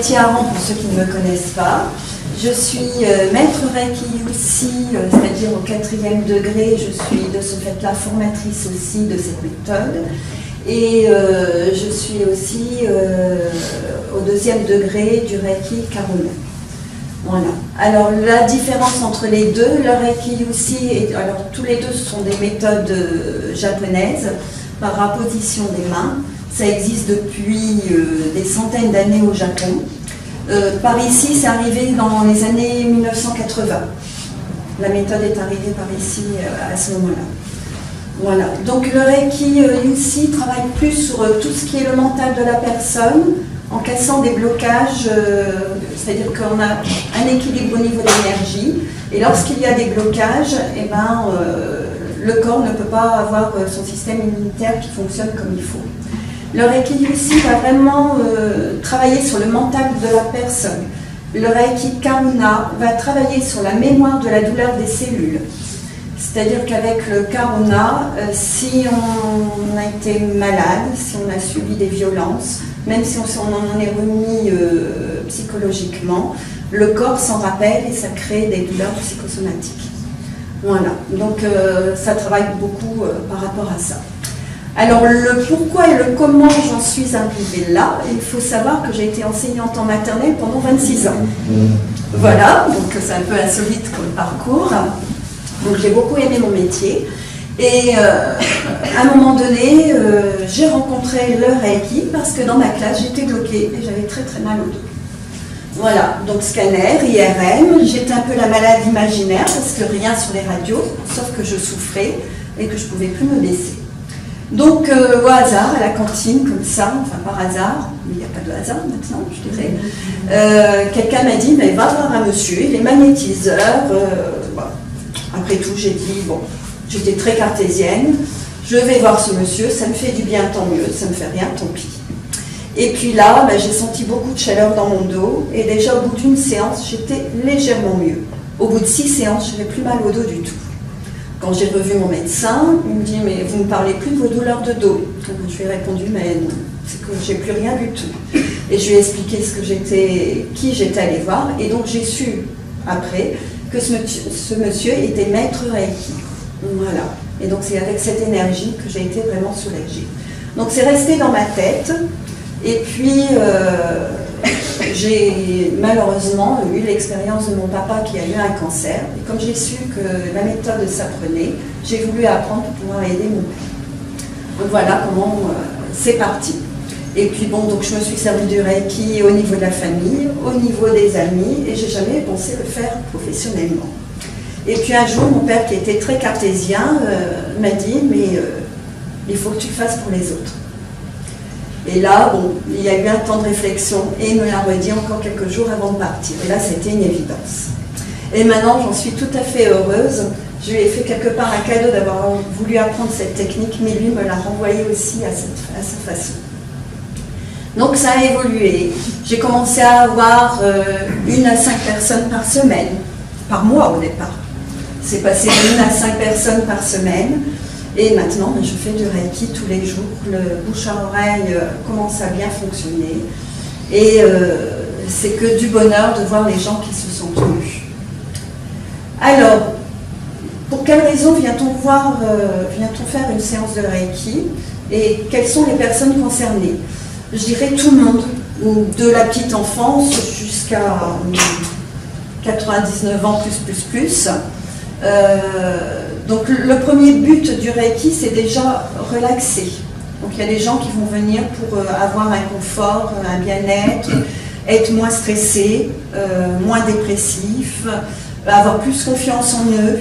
Cathy Aran, pour ceux qui ne me connaissent pas. Je suis maître Reiki aussi, c'est-à-dire au 4e degré. Je suis de ce fait la formatrice aussi de cette méthode. Et je suis aussi au 2e degré du Reiki Karuna. Voilà. Alors la différence entre les deux, le Reiki aussi, alors tous les deux sont des méthodes japonaises par apposition des mains. Ça existe depuis des centaines d'années au Japon. Par ici, c'est arrivé dans les années 1980. La méthode est arrivée par ici à ce moment-là. Voilà. Donc le Reiki ici travaille plus sur tout ce qui est le mental de la personne, en cassant des blocages, c'est-à-dire qu'on a un équilibre au niveau de l'énergie, et lorsqu'il y a des blocages, eh ben, le corps ne peut pas avoir son système immunitaire qui fonctionne comme il faut. Le Reiki ici va vraiment travailler sur le mental de la personne. Le Reiki Karuna va travailler sur la mémoire de la douleur des cellules. C'est-à-dire qu'avec le Karuna, si on a été malade, si on a subi des violences, même si on en est remis psychologiquement, le corps s'en rappelle et ça crée des douleurs psychosomatiques. Voilà, donc ça travaille beaucoup par rapport à ça. Alors le pourquoi et le comment j'en suis arrivée là, il faut savoir que j'ai été enseignante en maternelle pendant 26 ans. Voilà, donc c'est un peu insolite comme parcours. Donc j'ai beaucoup aimé mon métier. Et à un moment donné, j'ai rencontré le Reiki parce que dans ma classe, j'étais bloquée et j'avais très très mal au dos. Voilà, donc scanner, IRM, j'étais un peu la malade imaginaire parce que rien sur les radios, sauf que je souffrais et que je ne pouvais plus me baisser. Donc au hasard, à la cantine, comme ça, enfin par hasard, mais il n'y a pas de hasard maintenant, je dirais, quelqu'un m'a dit, mais va voir un monsieur, il est magnétiseur. Voilà. Après tout, j'ai dit, bon, j'étais très cartésienne, je vais voir ce monsieur, ça me fait du bien, tant mieux, ça me fait rien, tant pis. Et puis là, ben, j'ai senti beaucoup de chaleur dans mon dos, et déjà au bout d'une séance, j'étais légèrement mieux. Au bout de 6 séances, je n'avais plus mal au dos du tout. Quand j'ai revu mon médecin, il me dit, mais vous ne parlez plus de vos douleurs de dos. Je lui ai répondu, mais non, c'est que j'ai plus rien du tout. Et je lui ai expliqué qui j'étais allée voir, et donc j'ai su, après, que ce monsieur était maître Reiki. Voilà. Et donc c'est avec cette énergie que j'ai été vraiment soulagée. Donc c'est resté dans ma tête. Et puis j'ai malheureusement eu l'expérience de mon papa qui a eu un cancer. Et comme j'ai su que la méthode s'apprenait, j'ai voulu apprendre pour pouvoir aider mon père. Donc voilà comment c'est parti. Et puis bon, donc je me suis servi du Reiki au niveau de la famille, au niveau des amis, et j'ai jamais pensé le faire professionnellement. Et puis un jour, mon père, qui était très cartésien, m'a dit, mais il faut que tu le fasses pour les autres. Et là, bon, il y a eu un temps de réflexion, et il me l'a redit encore quelques jours avant de partir. Et là, c'était une évidence. Et maintenant, j'en suis tout à fait heureuse. Je lui ai fait quelque part un cadeau d'avoir voulu apprendre cette technique, mais lui me l'a renvoyé aussi à sa façon. Donc ça a évolué. J'ai commencé à avoir 1 à 5 personnes par semaine, par mois au départ. C'est passé de 1 à 5 personnes par semaine. Et maintenant, je fais du Reiki tous les jours. Le bouche à oreille commence à bien fonctionner. Et c'est que du bonheur de voir les gens qui se sont tenus. Alors, pour quelle raison vient-on faire une séance de Reiki? Et quelles sont les personnes concernées? Je dirais tout le monde, de la petite enfance jusqu'à 99 ans plus. Donc le premier but du Reiki, c'est déjà relaxer. Donc il y a des gens qui vont venir pour avoir un confort, un bien-être, être moins stressés, moins dépressifs, avoir plus confiance en eux.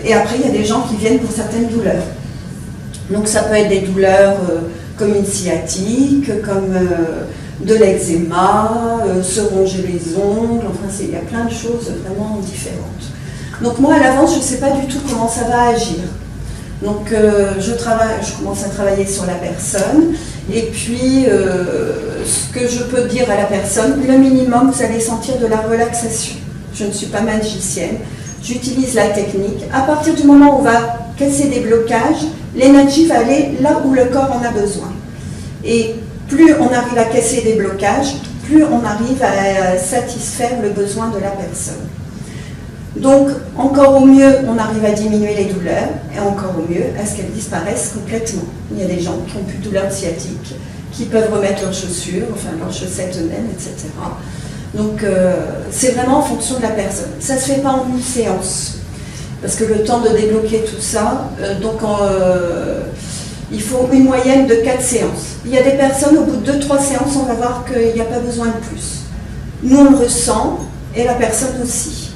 Et après, il y a des gens qui viennent pour certaines douleurs. Donc ça peut être des douleurs comme une sciatique, comme de l'eczéma, se ronger les ongles, enfin il y a plein de choses vraiment différentes. Donc moi à l'avance je ne sais pas du tout comment ça va agir. Donc je commence à travailler sur la personne et puis ce que je peux dire à la personne, le minimum vous allez sentir de la relaxation. Je ne suis pas magicienne, j'utilise la technique. À partir du moment où on va casser des blocages, l'énergie va aller là où le corps en a besoin. Et plus on arrive à casser des blocages, plus on arrive à satisfaire le besoin de la personne. Donc, encore au mieux, on arrive à diminuer les douleurs, et encore au mieux, à ce qu'elles disparaissent complètement. Il y a des gens qui n'ont plus de douleurs sciatiques, qui peuvent remettre leurs chaussures, enfin leurs chaussettes eux-mêmes, etc. Donc, c'est vraiment en fonction de la personne. Ça ne se fait pas en une séance, parce que le temps de débloquer tout ça, il faut une moyenne de 4 séances. Il y a des personnes, au bout de 2-3 séances, on va voir qu'il n'y a pas besoin de plus. Nous, on le ressent, et la personne aussi.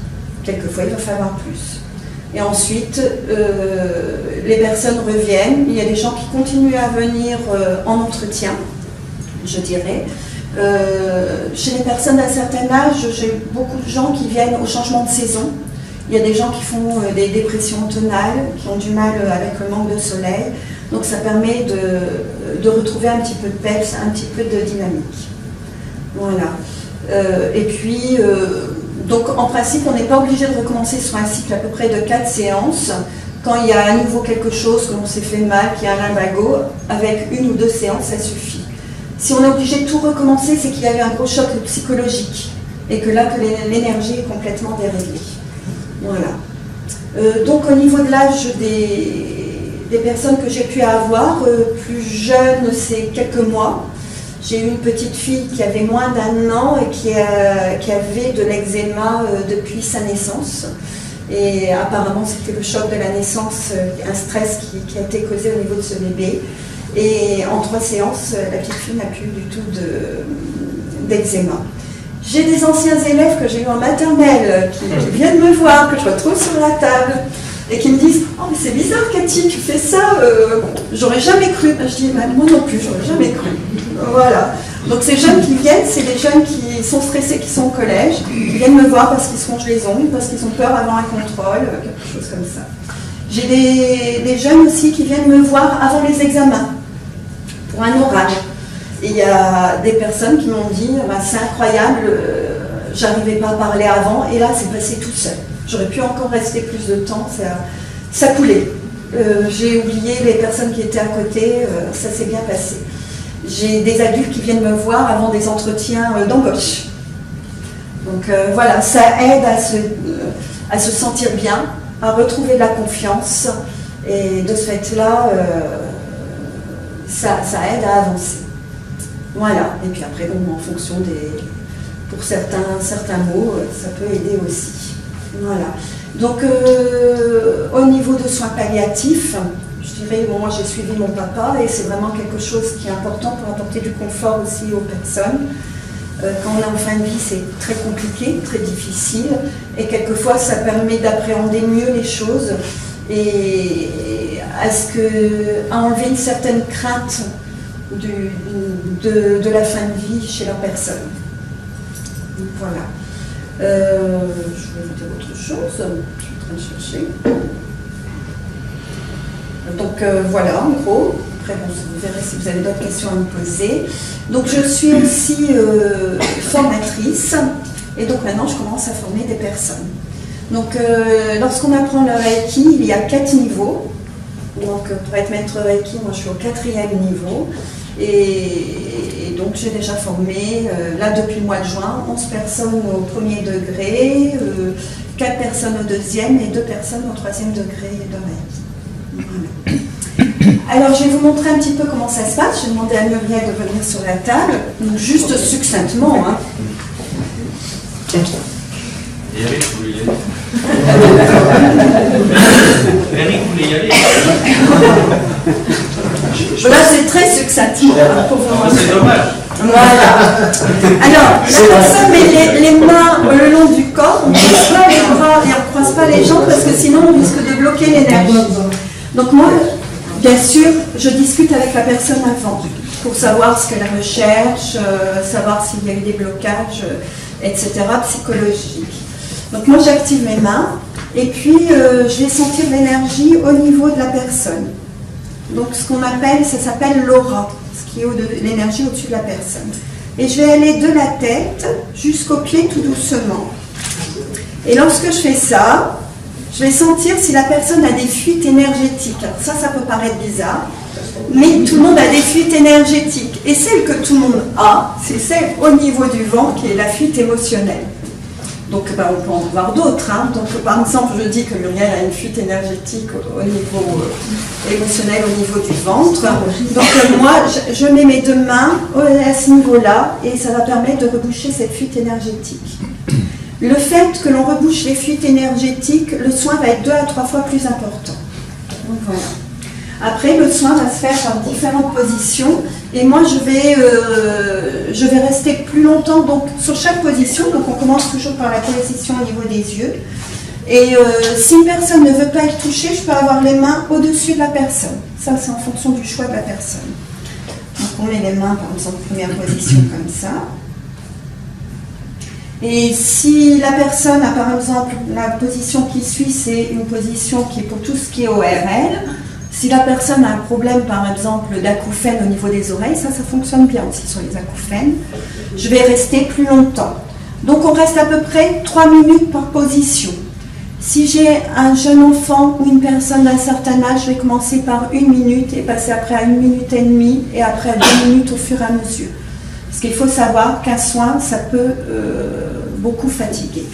Quelquefois, il va falloir plus. Et ensuite, les personnes reviennent. Il y a des gens qui continuent à venir en entretien, je dirais. Chez les personnes d'un certain âge, j'ai beaucoup de gens qui viennent au changement de saison. Il y a des gens qui font des dépressions automnales, qui ont du mal avec le manque de soleil. Donc ça permet de retrouver un petit peu de peps, un petit peu de dynamique. Voilà. Et puis... donc en principe, on n'est pas obligé de recommencer sur un cycle à peu près de 4 séances. Quand il y a à nouveau quelque chose, que l'on s'est fait mal, qu'il y a un lumbago, avec 1 ou 2 séances, ça suffit. Si on est obligé de tout recommencer, c'est qu'il y a eu un gros choc psychologique. Et que là, que l'énergie est complètement déréglée. Voilà. Donc au niveau de l'âge des personnes que j'ai pu avoir, plus jeunes, c'est quelques mois. J'ai eu une petite fille qui avait moins d'1 an et qui avait de l'eczéma depuis sa naissance. Et apparemment, c'était le choc de la naissance, un stress qui a été causé au niveau de ce bébé. Et en 3 séances, la petite fille n'a plus du tout d'eczéma. J'ai des anciens élèves que j'ai eu en maternelle qui viennent me voir, que je retrouve sur la table et qui me disent « Oh, mais c'est bizarre, Cathy, tu fais ça, j'aurais jamais cru. » Je dis « Moi non plus, j'aurais jamais cru. » Voilà. Donc ces jeunes qui viennent, c'est des jeunes qui sont stressés, qui sont au collège, qui viennent me voir parce qu'ils se rongent les ongles, parce qu'ils ont peur avant un contrôle, quelque chose comme ça. J'ai des jeunes aussi qui viennent me voir avant les examens, pour un oral. Et il y a des personnes qui m'ont dit bah, c'est incroyable, j'arrivais pas à parler avant, et là c'est passé tout seul. J'aurais pu encore rester plus de temps, ça coulait. J'ai oublié les personnes qui étaient à côté, ça s'est bien passé. J'ai des adultes qui viennent me voir avant des entretiens d'embauche. Donc voilà, ça aide à se sentir bien, à retrouver de la confiance, et de ce fait-là, ça aide à avancer. Voilà, et puis après, bon, en fonction pour certains mots, ça peut aider aussi. Voilà. Donc, au niveau de soins palliatifs, je dirais, bon, moi j'ai suivi mon papa et c'est vraiment quelque chose qui est important pour apporter du confort aussi aux personnes. Quand on est en fin de vie, c'est très compliqué, très difficile, et quelquefois ça permet d'appréhender mieux les choses et à enlever une certaine crainte de la fin de vie chez la personne. Donc, voilà. Je vais vous dire autre chose. Je suis en train de chercher. Donc voilà, en gros. Après, bon, vous verrez si vous avez d'autres questions à me poser. Donc je suis aussi formatrice. Et donc maintenant, je commence à former des personnes. Donc lorsqu'on apprend le Reiki, il y a 4 niveaux. Donc pour être maître Reiki, moi je suis au 4e niveau. Et donc j'ai déjà formé, là depuis le mois de juin, 11 personnes au 1er degré, 4 personnes au 2e et 2 personnes au 3e degré de Reiki. Voilà. Alors je vais vous montrer un petit peu comment ça se passe. J'ai demandé à Muriel de venir sur la table, donc juste succinctement. Hein. Et Eric voulait y aller. Eric voulait y aller. Là c'est très succinctement. C'est dommage. Voilà. Alors, la personne met les mains le long du corps, on ne croise pas les bras et on ne croise pas les jambes parce que sinon on risque de bloquer l'énergie. Donc moi, bien sûr, je discute avec la personne avant pour savoir ce qu'elle recherche, savoir s'il y a eu des blocages, etc. psychologiques. Donc moi j'active mes mains et puis je vais sentir l'énergie au niveau de la personne. Donc ce qu'on appelle, ça s'appelle l'aura, ce qui est l'énergie au-dessus de la personne. Et je vais aller de la tête jusqu'aux pieds tout doucement. Et lorsque je fais ça, je vais sentir si la personne a des fuites énergétiques. Alors ça peut paraître bizarre, mais tout le monde a des fuites énergétiques. Et celle que tout le monde a, c'est celle au niveau du ventre qui est la fuite émotionnelle. Donc on peut en voir d'autres. Hein. Donc par exemple, je dis que Muriel a une fuite énergétique au niveau émotionnel, au niveau du ventre. Donc moi, je mets mes deux mains à ce niveau-là et ça va permettre de reboucher cette fuite énergétique. Le fait que l'on rebouche les fuites énergétiques, le soin va être 2 à 3 fois plus important. Donc voilà. Après, le soin va se faire par différentes positions et moi je vais rester plus longtemps donc, sur chaque position. Donc on commence toujours par la position au niveau des yeux. Et si une personne ne veut pas être touchée, je peux avoir les mains au-dessus de la personne. Ça, c'est en fonction du choix de la personne. Donc on met les mains, par exemple, première position comme ça. Et si la personne a par exemple, la position qui suit, c'est une position qui est pour tout ce qui est ORL. Si la personne a un problème par exemple d'acouphènes au niveau des oreilles, ça fonctionne bien aussi sur les acouphènes. Je vais rester plus longtemps. Donc on reste à peu près 3 minutes par position. Si j'ai un jeune enfant ou une personne d'un certain âge, je vais commencer par 1 minute et passer après à 1 minute et demie et après à 2 minutes au fur et à mesure. Parce qu'il faut savoir qu'un soin, ça peut beaucoup fatiguer.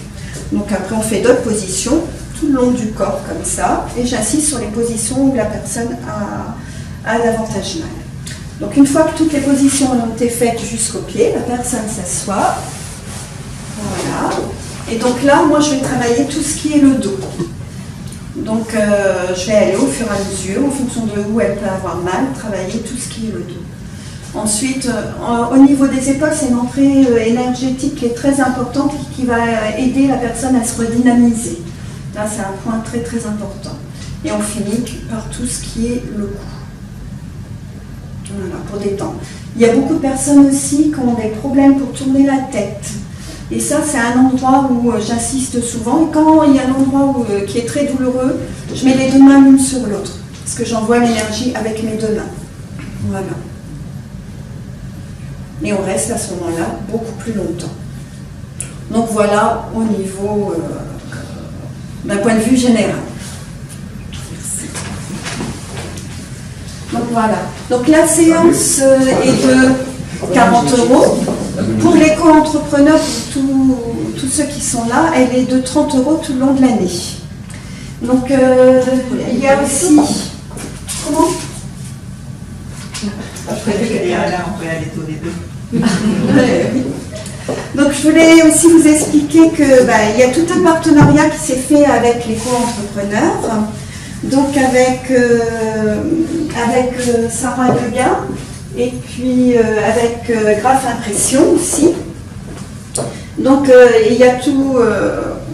Donc après, on fait d'autres positions tout le long du corps comme ça. Et j'insiste sur les positions où la personne a davantage mal. Donc une fois que toutes les positions ont été faites jusqu'au pied, la personne s'assoit. Voilà. Et donc là, moi, je vais travailler tout ce qui est le dos. Donc je vais aller au fur et à mesure, en fonction de où elle peut avoir mal, travailler tout ce qui est le dos. Ensuite, au niveau des épaules, c'est une entrée énergétique qui est très importante et qui va aider la personne à se redynamiser. Là, c'est un point très très important. Et on finit par tout ce qui est le cou. Voilà, pour détendre. Il y a beaucoup de personnes aussi qui ont des problèmes pour tourner la tête. Et ça, c'est un endroit où j'insiste souvent. Et quand il y a un endroit qui est très douloureux, je mets les deux mains l'une sur l'autre. Parce que j'envoie l'énergie avec mes deux mains. Voilà. Et on reste à ce moment-là beaucoup plus longtemps. Donc voilà au niveau d'un point de vue général. Merci. Donc voilà. Donc la séance est de 40 €. Pour l'éco-entrepreneur, pour tous ceux qui sont là, elle est de 30 € tout le long de l'année. Donc il y a aussi... Comment ? Je préfère qu'elle est là, on peut aller tous les deux. Donc je voulais aussi vous expliquer que il y a tout un partenariat qui s'est fait avec l'éco-entrepreneur, donc avec Sarah Degas et puis avec Graph Impression aussi. Donc il y a tout,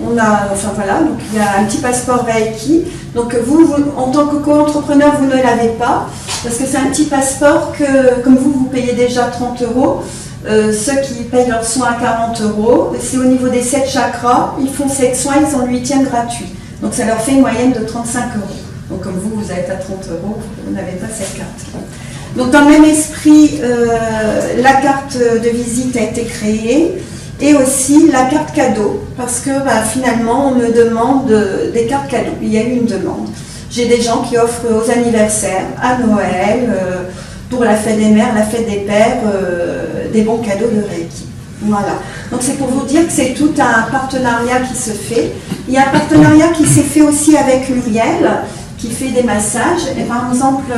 on a, enfin voilà, donc il y a un petit passeport Reiki. Donc vous en tant que co-entrepreneur, vous ne l'avez pas, parce que c'est un petit passeport que, comme vous payez déjà 30 €, ceux qui payent leurs soins à 40 €, c'est au niveau des 7 chakras, ils font 7 soins, ils ont le 8e gratuit. Donc ça leur fait une moyenne de 35 €. Donc comme vous êtes à 30 €, vous n'avez pas cette carte. Donc dans le même esprit, la carte de visite a été créée, et aussi la carte cadeau, parce que finalement on me demande des cartes cadeaux. Il y a eu une demande. J'ai des gens qui offrent aux anniversaires, à Noël, pour la fête des mères, la fête des pères, des bons cadeaux de Reiki. Voilà. Donc c'est pour vous dire que c'est tout un partenariat qui se fait. Il y a un partenariat qui s'est fait aussi avec Muriel, qui fait des massages. Et par exemple,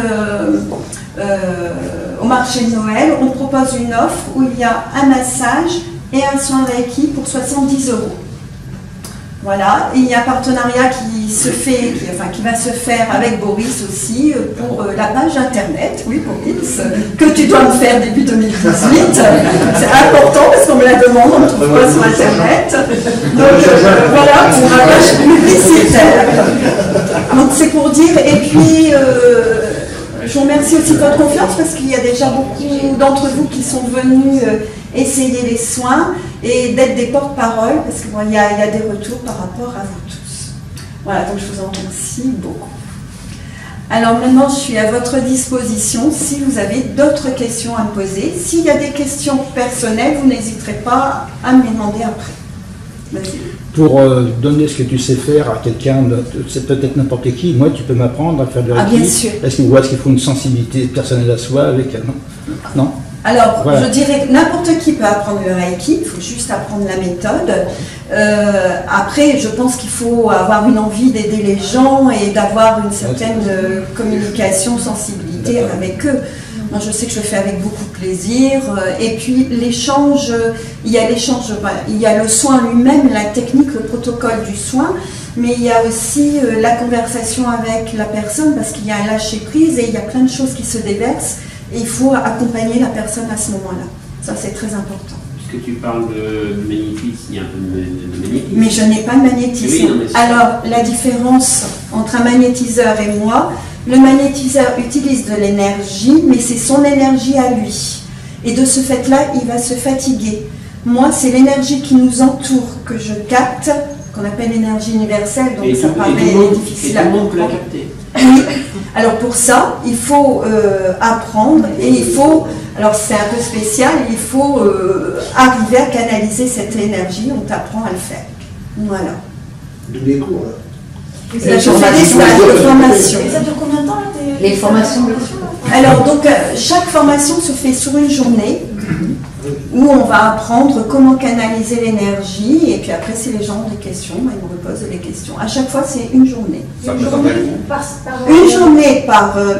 au marché de Noël, on propose une offre où il y a un massage et un soin Reiki pour 70 €. Voilà, et il y a un partenariat qui se fait, qui va se faire avec Boris aussi pour la page internet. Oui, Boris, que tu dois me faire début 2018. C'est important parce qu'on me la demande, on ne trouve pas sur internet. Donc voilà, pour ma page publicitaire. Donc c'est pour dire, et puis je vous remercie aussi de votre confiance parce qu'il y a déjà beaucoup d'entre vous qui sont venus essayer les soins et d'être des porte-parole parce qu'il y a des retours par rapport à vous tous. Voilà, donc je vous en remercie beaucoup. Alors maintenant, je suis à votre disposition si vous avez d'autres questions à me poser. S'il y a des questions personnelles, vous n'hésiterez pas à me les demander après. Vas-y. Pour donner ce que tu sais faire à quelqu'un, c'est peut-être n'importe qui, moi tu peux m'apprendre à faire du Reiki. Bien sûr. Est-ce qu'il faut une sensibilité personnelle à soi avec non. Alors, voilà. Je dirais que n'importe qui peut apprendre le Reiki, il faut juste apprendre la méthode. Après, je pense qu'il faut avoir une envie d'aider les gens et d'avoir une certaine communication, sensibilité avec eux. Moi, je sais que je le fais avec beaucoup de plaisir. Et puis, l'échange, il y a le soin lui-même, la technique, le protocole du soin, mais il y a aussi la conversation avec la personne parce qu'il y a un lâcher-prise et il y a plein de choses qui se déversent. Et il faut accompagner la personne à ce moment-là. Ça, c'est très important. Puisque tu parles de magnétisme, il y a un peu de magnétisme. Mais je n'ai pas de magnétisme. Oui, non, mais alors, la différence entre un magnétiseur et moi, le magnétiseur utilise de l'énergie, mais c'est son énergie à lui. Et de ce fait-là, il va se fatiguer. Moi, c'est l'énergie qui nous entoure que je capte, qu'on appelle l'énergie universelle, donc ça paraît difficile à comprendre. Oui. Alors pour ça, il faut apprendre et il faut, alors c'est un peu spécial, il faut arriver à canaliser cette énergie, on t'apprend à le faire. Voilà. D'où les cours là. Je fais des stages de formation. Et ça dure combien de temps là, Les formations. Alors donc chaque formation se fait sur une journée où on va apprendre comment canaliser l'énergie et puis après si les gens ont des questions, ils me reposent des questions. À chaque fois c'est une journée. Une journée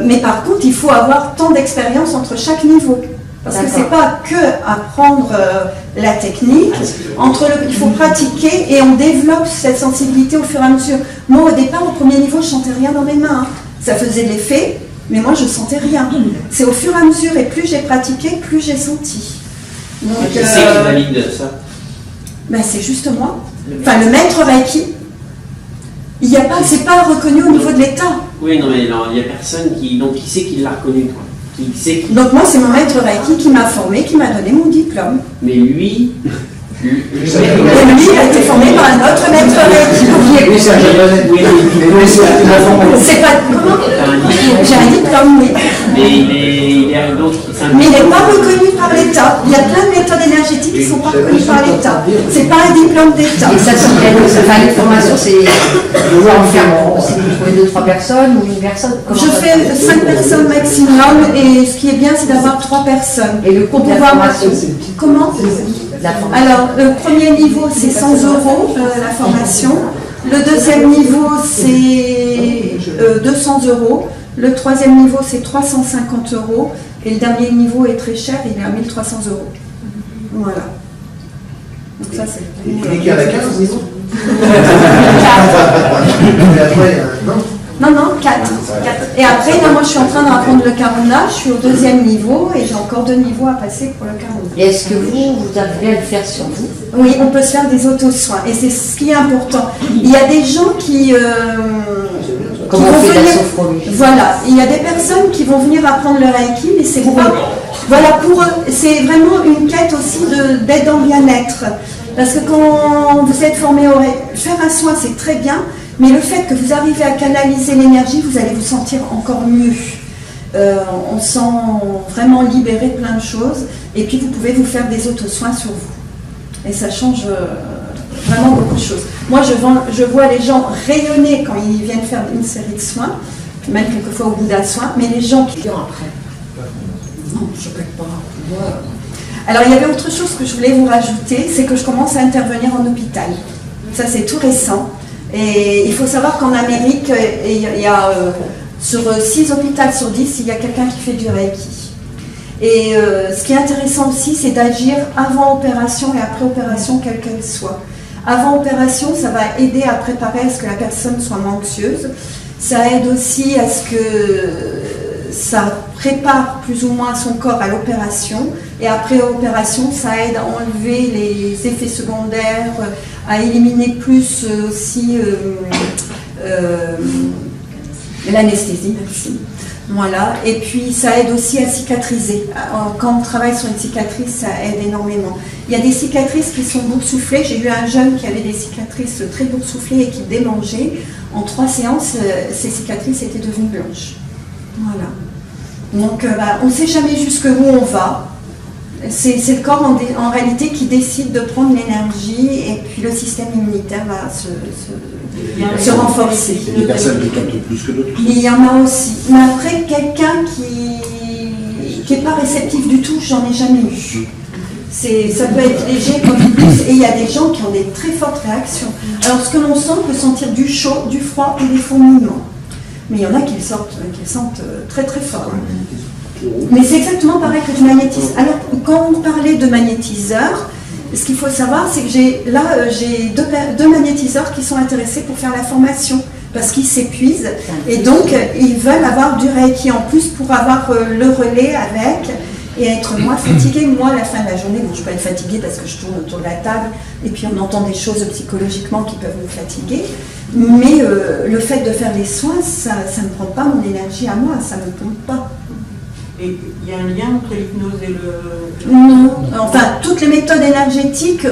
mais par contre il faut avoir tant d'expérience entre chaque niveau. Parce que c'est pas que apprendre la technique, il faut pratiquer et on développe cette sensibilité au fur et à mesure. Moi au départ au premier niveau je sentais rien dans mes mains, ça faisait de l'effet, mais moi je sentais rien. C'est au fur et à mesure et plus j'ai pratiqué, plus j'ai senti. Donc, qui c'est qui valide ça? Ben c'est juste moi. Enfin le maître Reiki, c'est pas reconnu au niveau de l'État. Oui, non mais il y a personne qui sait qui l'a reconnu toi. Donc moi c'est mon maître Reiki qui m'a formé, qui m'a donné mon diplôme. Mais lui, et lui il a été formé par un autre maître Reiki. Oui, c'est un japonais. C'est pas comment? J'ai un diplôme, oui. Mais il est donc. Mais il n'est pas reconnu par l'État. Il y a plein de méthodes énergétiques qui ne sont pas reconnues par l'État. C'est pas un diplôme d'État. Et ça, c'est les formations, c'est pouvoir en faire. C'est vous trouvez 2-3 personnes ou une personne. Je fais 5 personnes maximum et ce qui est bien, c'est d'avoir 3 personnes. Et le coût de la formation, comment? Alors, le premier niveau, c'est 100 € la formation. Le deuxième niveau, c'est 200 €. Le troisième niveau, c'est 350 €. Et le dernier niveau est très cher, il est à 1300 €. Voilà. Donc ça, c'est... Et qui a la 15 niveaux. Non, 4. Et après, moi je suis en train d'apprendre le Karuna, je suis au 2e niveau et j'ai encore 2 niveaux à passer pour le Karuna. Et est-ce que vous arrivez à le faire sur vous? Oui, on peut se faire des auto-soins et c'est ce qui est important. Il y a des gens qui... Comment on fait la sophrologie? Voilà, il y a des personnes qui vont venir apprendre le Reiki, mais c'est pas... Voilà, pour eux, c'est vraiment une quête aussi d'être dans le bien-être. Parce que quand vous êtes formé au Reiki, faire un soin c'est très bien, mais le fait que vous arrivez à canaliser l'énergie, vous allez vous sentir encore mieux. On sent vraiment libéré plein de choses. Et puis vous pouvez vous faire des auto-soins sur vous. Et ça change vraiment beaucoup de choses. Moi, je vois les gens rayonner quand ils viennent faire une série de soins, même quelquefois au bout d'un soin, mais les gens qui viennent après. Non, je ne peux pas. Alors, il y avait autre chose que je voulais vous rajouter, c'est que je commence à intervenir en hôpital. Ça, c'est tout récent. Et il faut savoir qu'en Amérique, il y a sur 6 hôpitaux sur 10, il y a quelqu'un qui fait du Reiki. Et ce qui est intéressant aussi, c'est d'agir avant opération et après opération, quelle qu'elle soit. Avant opération, ça va aider à préparer à ce que la personne soit moins anxieuse. Ça aide aussi à ce que ça prépare plus ou moins son corps à l'opération. Et après opération, ça aide à enlever les effets secondaires, à éliminer plus aussi l'anesthésie. Merci. Voilà. Et puis ça aide aussi à cicatriser. Quand on travaille sur une cicatrice, ça aide énormément. Il y a des cicatrices qui sont boursouflées. J'ai eu un jeune qui avait des cicatrices très boursouflées et qui démangeait. En 3 séances, ses cicatrices étaient devenues blanches. Voilà. Donc on ne sait jamais jusqu'où on va. C'est le corps en réalité qui décide de prendre l'énergie et puis puis le système immunitaire va se renforcer. Il y a des personnes qui captent plus que d'autres. Il y en a aussi. Mais après, quelqu'un qui n'est pas réceptif du tout, j'en ai jamais eu. Ça peut être léger comme plus, et il y a des gens qui ont des très fortes réactions. Alors ce que l'on sent peut sentir du chaud, du froid et des fourmillements. Mais il y en a qui le sentent très très fort. Mais c'est exactement pareil que du magnétisme. Alors quand on parlait de magnétiseurs, ce qu'il faut savoir, c'est que j'ai deux magnétiseurs qui sont intéressés pour faire la formation, parce qu'ils s'épuisent, et donc ils veulent avoir du Reiki en plus pour avoir le relais avec, et être moins fatigués. Moi, à la fin de la journée, bon, je peux être fatiguée parce que je tourne autour de la table, et puis on entend des choses psychologiquement qui peuvent me fatiguer, mais le fait de faire les soins, ça ne prend pas mon énergie à moi, ça ne me pompe pas. Et il y a un lien entre l'hypnose et le... Non, enfin, toutes les méthodes énergétiques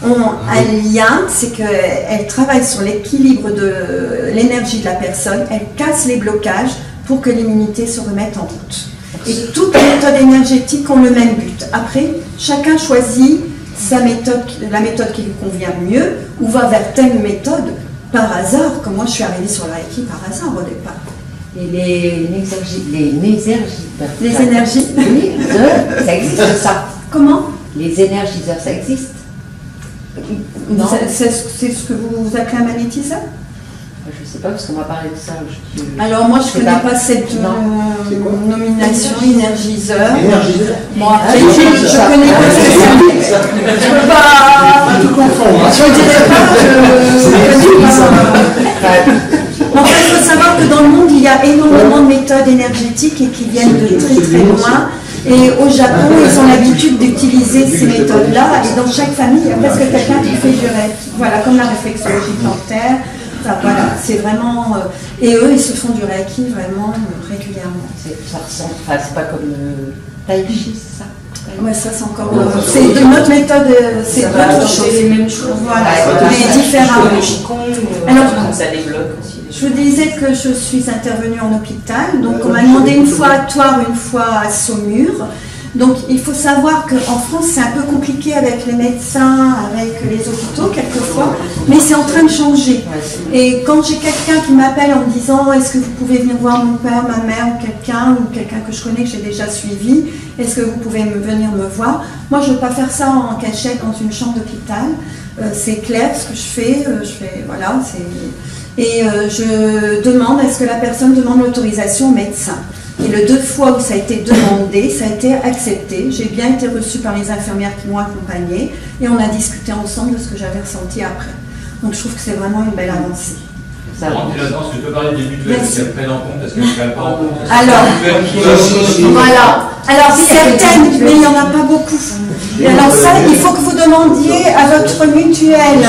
ont un lien, c'est qu'elles travaillent sur l'équilibre de l'énergie de la personne, elles cassent les blocages pour que l'immunité se remette en route. Et toutes les méthodes énergétiques ont le même but. Après, chacun choisit sa méthode, la méthode qui lui convient mieux, ou va vers telle méthode par hasard, comme moi je suis arrivée sur le Reiki par hasard au départ. Et les énergies. Oui, ça existe ça. Comment? Les énergiseurs, ça existe. Non. C'est ce que vous appelez un magnétiseur? Je ne sais pas, parce qu'on m'a parlé de ça. Alors moi je ne connais pas cette nomination, énergiseur. Énergiseur. Bon, après, je connais pas ça. Je ne peux pas tout confondre. Je ne dirais pas. En fait, il faut savoir que dans le monde, il y a énormément de méthodes énergétiques et qui viennent de très très loin. Et au Japon, ils ont l'habitude d'utiliser ces méthodes-là. Et dans chaque famille, il y a presque quelqu'un qui fait du Reiki. Voilà, comme la réflexologie plantaire. Enfin, voilà, c'est vraiment... et eux, ils se font du Reiki vraiment régulièrement. Ça ressemble... Enfin, c'est pas comme le Tai Chi, c'est ça? Ouais, ça c'est encore... c'est de notre méthode, c'est autre chose. C'est les mêmes choses. Voilà, mais différemment. Alors, ça débloque aussi. Je vous disais que je suis intervenue en hôpital, donc on m'a demandé une fois à Toire, une fois à Saumur. Donc il faut savoir qu'en France c'est un peu compliqué avec les médecins, avec les hôpitaux quelquefois, mais c'est en train de changer. Et quand j'ai quelqu'un qui m'appelle en me disant est-ce que vous pouvez venir voir mon père, ma mère ou quelqu'un que je connais, que j'ai déjà suivi, est-ce que vous pouvez venir me voir? Moi je ne veux pas faire ça en cachette dans une chambre d'hôpital, c'est clair ce que je fais voilà, et je demande, est-ce que la personne demande l'autorisation au médecin? Et les 2 fois où ça a été demandé, ça a été accepté. J'ai bien été reçue par les infirmières qui m'ont accompagnée et on a discuté ensemble de ce que j'avais ressenti après. Donc je trouve que c'est vraiment une belle avancée. Est-ce que tu peux parler des mutuelles qui prennent en compte? Est-ce qu'elles ne prennent pas en compte? Alors, voilà. Alors certaines, mais il n'y en a pas beaucoup. Et alors ça, il faut que vous demandiez à votre mutuelle.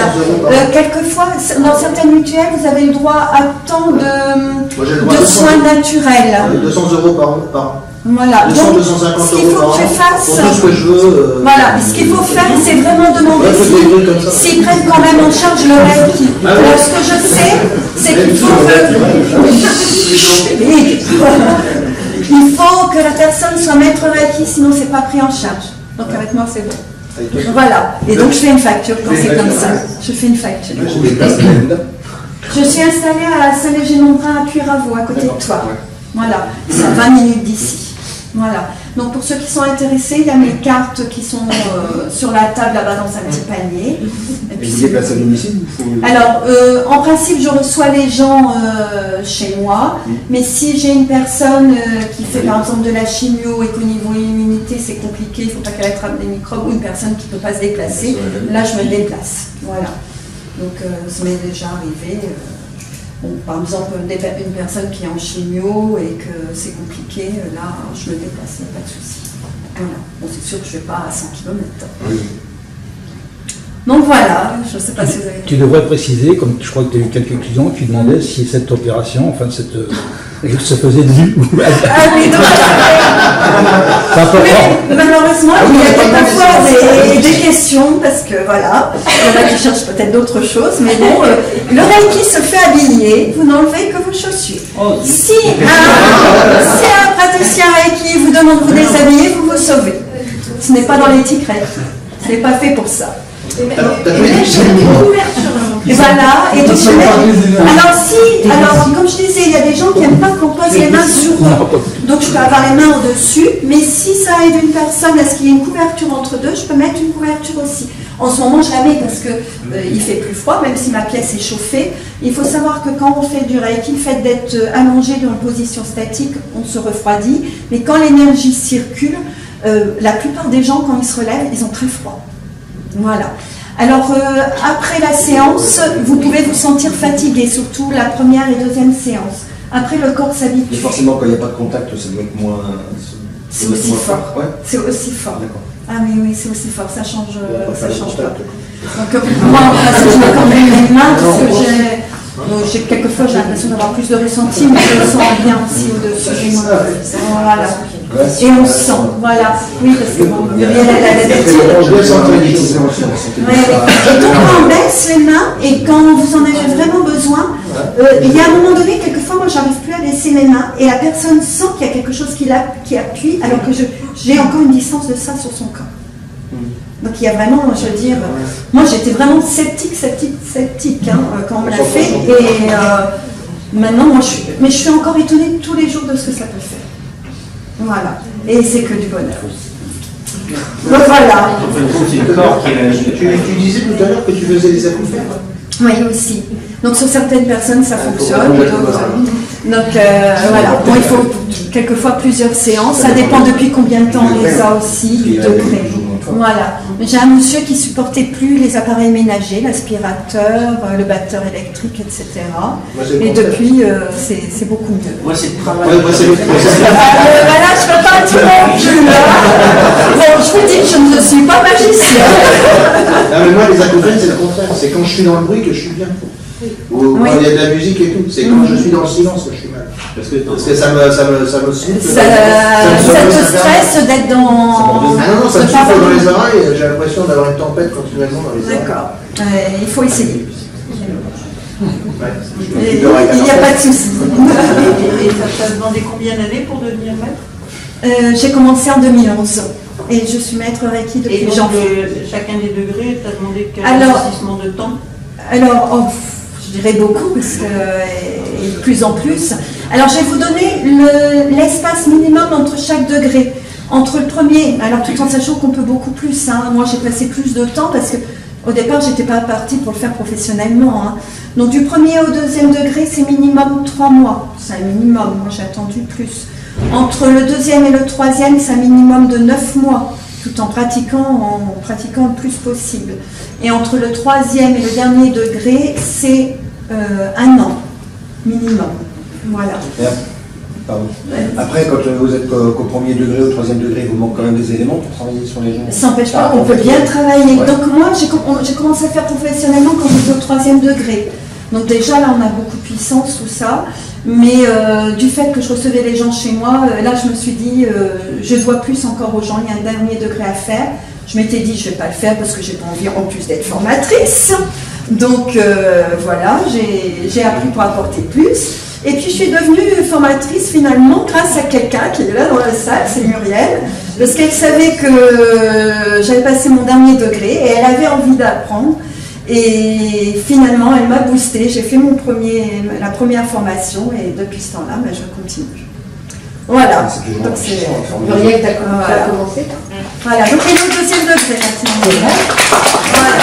Quelquefois, dans certaines mutuelles, vous avez le droit à tant de soins naturels. 200 € par an. Voilà. 200, Donc, 250 ce qu'il faut € par que an. je fasse, Pour tout ce que je veux. voilà, ce qu'il faut faire, c'est vraiment demander s'ils prennent quand même en charge le Reiki. Alors, ce que je sais, c'est qu'il faut que la personne soit maître Reiki, sinon c'est pas pris en charge. Donc avec moi, c'est bon. Voilà. Et donc je fais une facture quand c'est comme ça. Je fais une facture. Je suis installée à Saint-Léger-Montbrun à Puyraveau, à côté de toi. Voilà, c'est à 20 minutes d'ici. Voilà. Donc pour ceux qui sont intéressés, il y a mes cartes qui sont sur la table là-bas dans un petit panier. Et puis, vous déplacez à domicile? Alors, en principe, je reçois les gens chez moi, mais si j'ai une personne qui fait par exemple de la chimio et qu'au niveau immunité c'est compliqué, il ne faut pas qu'elle attrape des microbes, ou une personne qui ne peut pas se déplacer, là je me déplace. Voilà. Donc ça m'est déjà arrivé. Par exemple, une personne qui est en chimio et que c'est compliqué, là je me déplace, il n'y a pas de souci. Voilà. Bon, c'est sûr que je ne vais pas à 100 km. Oui. Donc voilà, je ne sais pas si vous avez... Tu devrais préciser, comme je crois que tu as eu quelques clients qui demandaient si cette opération, enfin se faisait de vue. Ah oui, donc c'est important. mais malheureusement, il y a quelquefois des questions, parce que voilà, il y en a qui cherchent peut-être d'autres choses, mais bon, le Reiki se fait habiller, vous n'enlevez que vos chaussures. Si un praticien Reiki vous demande de vous déshabiller, vous vous sauvez. Ce n'est pas dans l'éthique Reiki, ce n'est pas fait pour ça. T'as pas dit que c'est une Et voilà, et donc alors comme je disais, il y a des gens qui n'aiment pas qu'on pose les mains sur eux. Donc je peux avoir les mains au-dessus, mais si ça aide une personne à ce qu'il y ait une couverture entre deux, je peux mettre une couverture aussi. En ce moment, je la mets parce que il fait plus froid, même si ma pièce est chauffée. Il faut savoir que quand on fait du Reiki, le fait d'être allongé dans une position statique, on se refroidit. Mais quand l'énergie circule, la plupart des gens, quand ils se relèvent, ils ont très froid. Voilà. Alors, après la séance, vous pouvez vous sentir fatigué, surtout la première et deuxième séance. Après, le corps s'habitue. Mais forcément, quand il n'y a pas de contact, ça doit être moins. C'est aussi fort. Ouais. C'est aussi fort. D'accord. Ah mais oui, c'est aussi fort, ça change, ça change pas. Contact. Donc moi, en principe, je me cambre les mains parce que quelquefois j'ai l'impression d'avoir plus de ressenti, mais je le sens bien aussi au-dessus du moi. Voilà. Et on sent, voilà. Oui, parce que bon, Muriel, elle a l'habitude. On doit s'entraîner. Ouais. Et donc quand on baisse les mains et quand vous en avez vraiment besoin, il y a un moment donné, quelquefois, moi j'arrive plus à baisser mes mains et la personne sent qu'il y a quelque chose qui appuie alors que j'ai encore une distance de ça sur son corps. Donc il y a vraiment, je veux dire, moi j'étais vraiment sceptique quand on me l'a fait et maintenant moi je suis encore étonnée tous les jours de ce que ça peut faire. Voilà, et c'est que du bonheur. Donc voilà. En fin de compte, c'est le corps qui réagit. Tu disais tout à l'heure que tu faisais des acouphènes. Oui, aussi. Donc sur certaines personnes, ça fonctionne. Donc voilà. Bon, il faut quelquefois plusieurs séances. Ça dépend depuis combien de temps on les a aussi, du degré. Voilà. J'ai un monsieur qui supportait plus les appareils ménagers, l'aspirateur, le batteur électrique, etc. Et depuis, c'est beaucoup mieux. Moi, c'est le travail. Moi, c'est le Voilà, je ne peux pas tout non plus. Bon, je vous dis que je ne suis pas magicien. Non, mais moi, les acouphènes, c'est le contraire. C'est quand je suis dans le bruit que je suis bien. Ou quand il y a de la musique et tout. C'est quand je suis dans le silence que je suis mal. Parce que ça me souffle. Ça te stresse d'être dans. Ah non, ça me souffle dans les oreilles. J'ai l'impression d'avoir une tempête continuellement dans les oreilles. D'accord. Il faut essayer. Ouais. Il n'y a pas de souci. Et ça t'a demandé combien d'années pour devenir maître? J'ai commencé en 2011 et je suis maître Reiki Et depuis donc, janvier. chacun des degrés, t'as demandé quel Alors- investissement de temps? Alors, je dirais beaucoup, parce que, et de plus en plus. Alors, je vais vous donner l'espace minimum entre chaque degré. Entre le premier, alors tout en sachant qu'on peut beaucoup plus. Moi, j'ai passé plus de temps parce que au départ, je n'étais pas partie pour le faire professionnellement. Donc, du premier au deuxième degré, c'est minimum 3 mois. C'est un minimum. Moi, j'ai attendu plus. Entre le deuxième et le troisième, c'est un minimum de 9 mois, tout en pratiquant le plus possible. Et entre le troisième et le dernier degré, c'est 1 an, minimum. Voilà. Pardon. Après, quand vous êtes qu'au premier degré, au troisième degré, il vous manque quand même des éléments pour travailler sur les gens. Ça n'empêche pas qu'on peut bien travailler. Ouais. Donc moi, j'ai commencé à faire professionnellement quand j'étais au troisième degré. Donc déjà, là, on a beaucoup de puissance, tout ça. Mais du fait que je recevais les gens chez moi, là, je me suis dit, je dois plus encore aux gens, il y a un dernier degré à faire. Je m'étais dit, je ne vais pas le faire parce que j'ai pas envie en plus d'être formatrice. Donc voilà, j'ai appris pour apporter plus. Et puis je suis devenue formatrice finalement grâce à quelqu'un qui est là dans la salle, c'est Muriel, parce qu'elle savait que j'avais passé mon dernier degré et elle avait envie d'apprendre. Et finalement, elle m'a boostée. J'ai fait la première formation et depuis ce temps-là, je continue. Voilà. Donc c'est Muriel, tu as commencé. Voilà. Donc et le deuxième degré maintenant. Voilà.